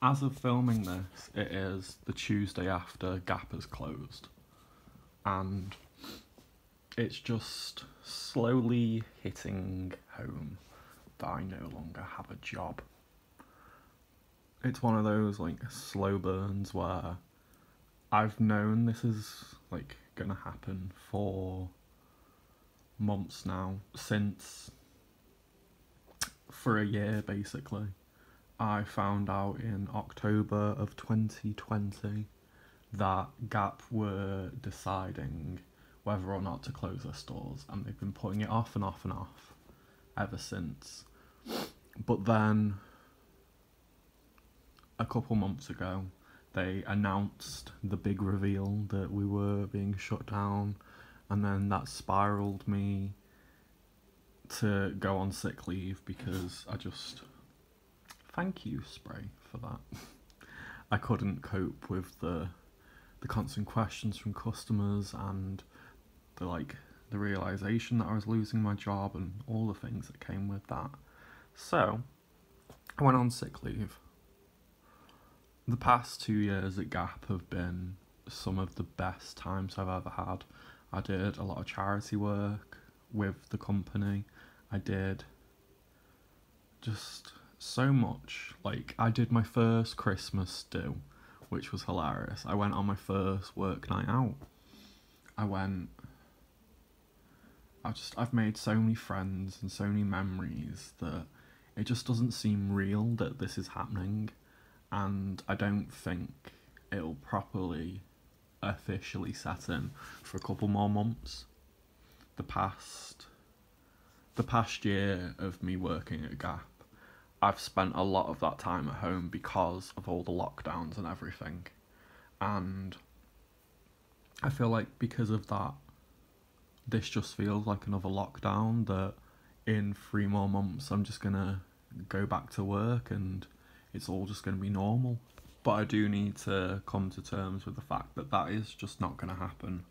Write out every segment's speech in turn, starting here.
as of filming this, it is the Tuesday after Gap has closed. And it's just slowly hitting home that I no longer have a job. It's one of those like slow burns where I've known this is like gonna happen for months now, since for a year basically. I found out in October of 2020 that Gap were deciding whether or not to close their stores, and they've been putting it off and off and off ever since. But then a couple months ago they announced the big reveal that we were being shut down, and then that spiraled me to go on sick leave because I just, thank you spray for that. I couldn't cope with the constant questions from customers and the realisation that I was losing my job and all the things that came with that. So I went on sick leave. The past 2 years at Gap have been some of the best times I've ever had. I did a lot of charity work with the company. I did just so much. Like, I did my first Christmas do, which was hilarious. I went on my first work night out. I've made so many friends and so many memories that it just doesn't seem real that this is happening, and I don't think it'll properly officially set in for a couple more months. The past year of me working at Gap, I've spent a lot of that time at home because of all the lockdowns and everything, and I feel like because of that, this just feels like another lockdown, that in 3 more months I'm just gonna go back to work and it's all just gonna be normal. But I do need to come to terms with the fact that that is just not gonna happen.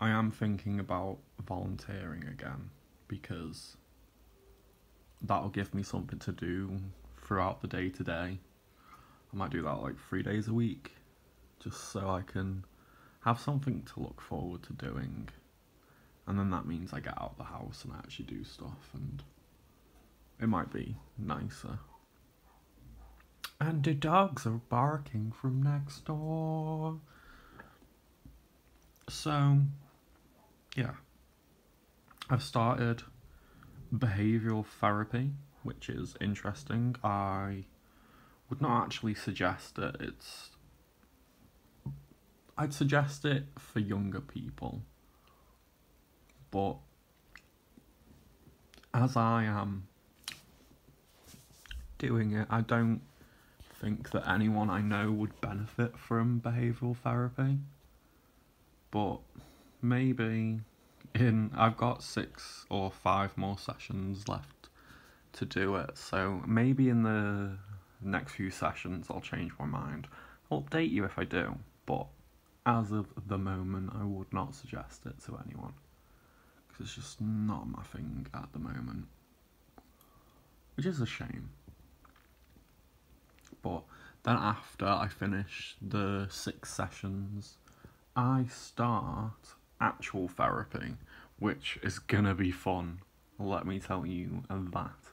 I am thinking about volunteering again, because that'll give me something to do throughout the day to day. I might do that like 3 days a week, just so I can have something to look forward to doing. And then that means I get out of the house and I actually do stuff, and it might be nicer. And the dogs are barking from next door. So, yeah. I've started behavioural therapy, which is interesting. I would not actually suggest it. I'd suggest it for younger people. But as I am doing it, I don't think that anyone I know would benefit from behavioural therapy. But maybe I've got 6 or 5 more sessions left to do it, so maybe in the next few sessions I'll change my mind. I'll update you if I do, but as of the moment I would not suggest it to anyone, because it's just not my thing at the moment, which is a shame. But then after I finish the 6 sessions, I start actual therapy, which is gonna be fun, let me tell you that.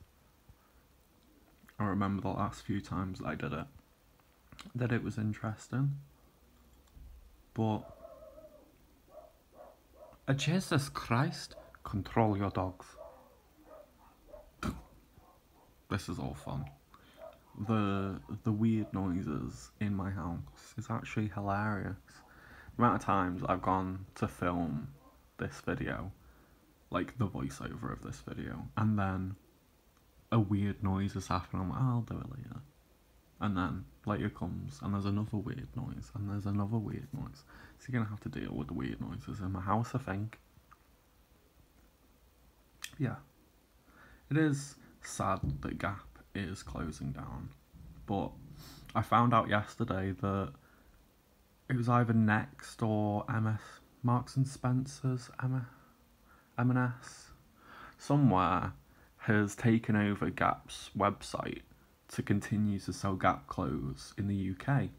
I remember the last few times I did it, that it was interesting, but Jesus Christ, control your dogs. This is all fun. The weird noises in my house is actually hilarious. The amount of times I've gone to film this video, like the voiceover of this video, and then a weird noise has happened, I'm like, oh, I'll do it later. And then later comes, and there's another weird noise, and there's another weird noise. So you're gonna have to deal with the weird noises in my house, I think. Yeah. It is sad that Gap is closing down, but I found out yesterday that it was either Next or Marks and Spencer's, M&S, somewhere has taken over Gap's website to continue to sell Gap clothes in the UK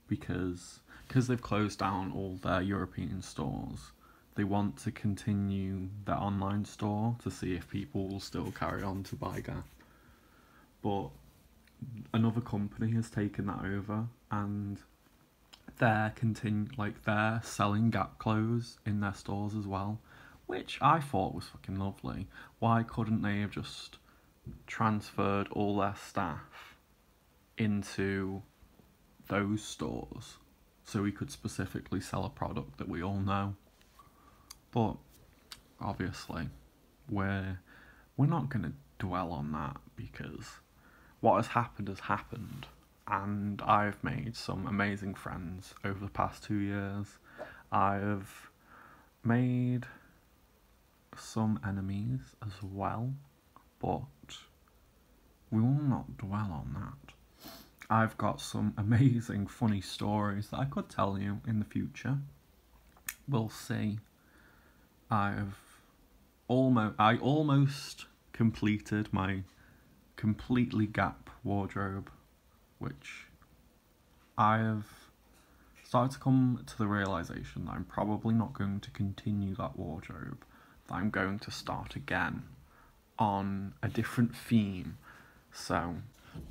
because they've closed down all their European stores. They want to continue their online store to see if people will still carry on to buy Gap. But another company has taken that over, and they're selling Gap clothes in their stores as well, which I thought was fucking lovely. Why couldn't they have just transferred all their staff into those stores so we could specifically sell a product that we all know? But obviously we're not going to dwell on that, because what has happened, and I've made some amazing friends over the past 2 years. I've made some enemies as well, but we will not dwell on that. I've got some amazing funny stories that I could tell you in the future. We'll see. I almost completed my completely Gap wardrobe, which I have started to come to the realisation that I'm probably not going to continue that wardrobe, that I'm going to start again on a different theme. So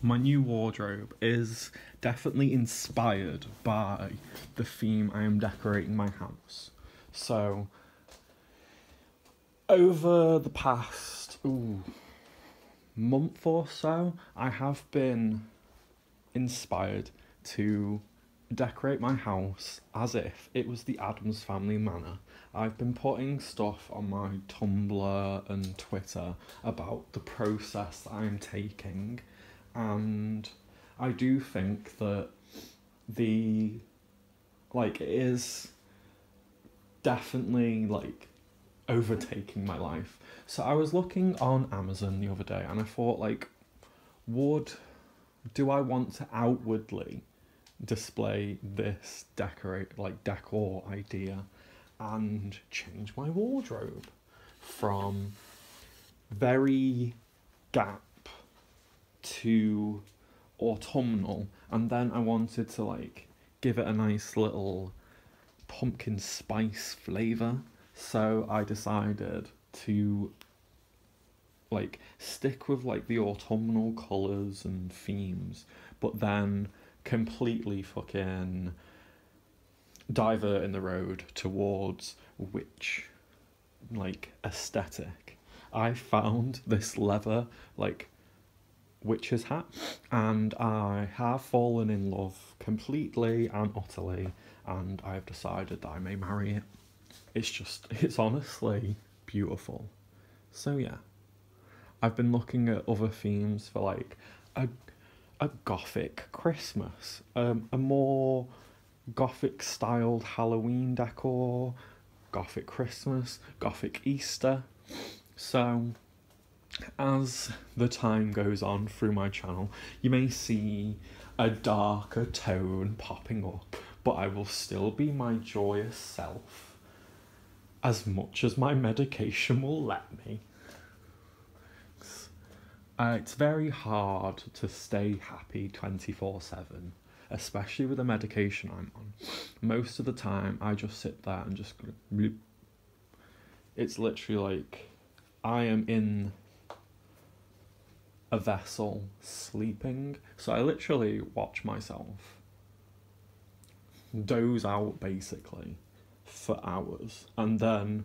my new wardrobe is definitely inspired by the theme I am decorating my house. So over the past month or so, I have been inspired to decorate my house as if it was the Addams Family Manor. I've been putting stuff on my Tumblr and Twitter about the process that I'm taking, and I do think that it is definitely overtaking my life. So I was looking on Amazon the other day, and I thought, do I want to outwardly display this decor idea and change my wardrobe from very Gap to autumnal, and then I wanted to give it a nice little pumpkin spice flavour. So I decided to stick with the autumnal colours and themes, but then completely fucking divert in the road towards which aesthetic. I found this leather witch's hat, and I have fallen in love completely and utterly, and I've decided that I may marry it. It's honestly beautiful. So yeah, I've been looking at other themes for a gothic Christmas, a more gothic styled Halloween decor, gothic Christmas, gothic Easter. So as the time goes on through my channel, you may see a darker tone popping up, but I will still be my joyous self as much as my medication will let me. It's very hard to stay happy 24/7, especially with the medication I'm on. Most of the time I just sit there and just bloop. It's literally I am in a vessel sleeping, so I literally watch myself doze out basically for hours, and then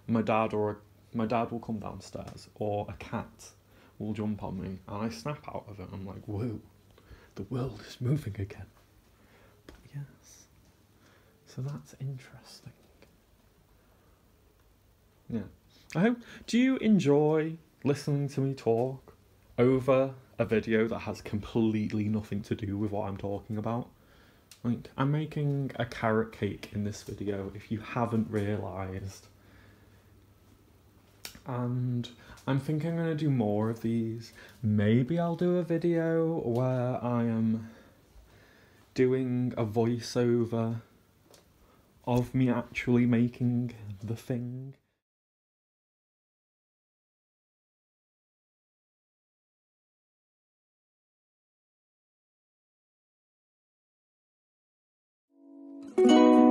my dad will come downstairs, or a cat will jump on me, and I snap out of it. I'm like, whoa, the world is moving again. But yes, so that's interesting. Yeah, do you enjoy listening to me talk over a video that has completely nothing to do with what I'm talking about? I'm making a carrot cake in this video, if you haven't realised. And I'm thinking I'm going to do more of these. Maybe I'll do a video where I am doing a voiceover of me actually making the thing. Bye.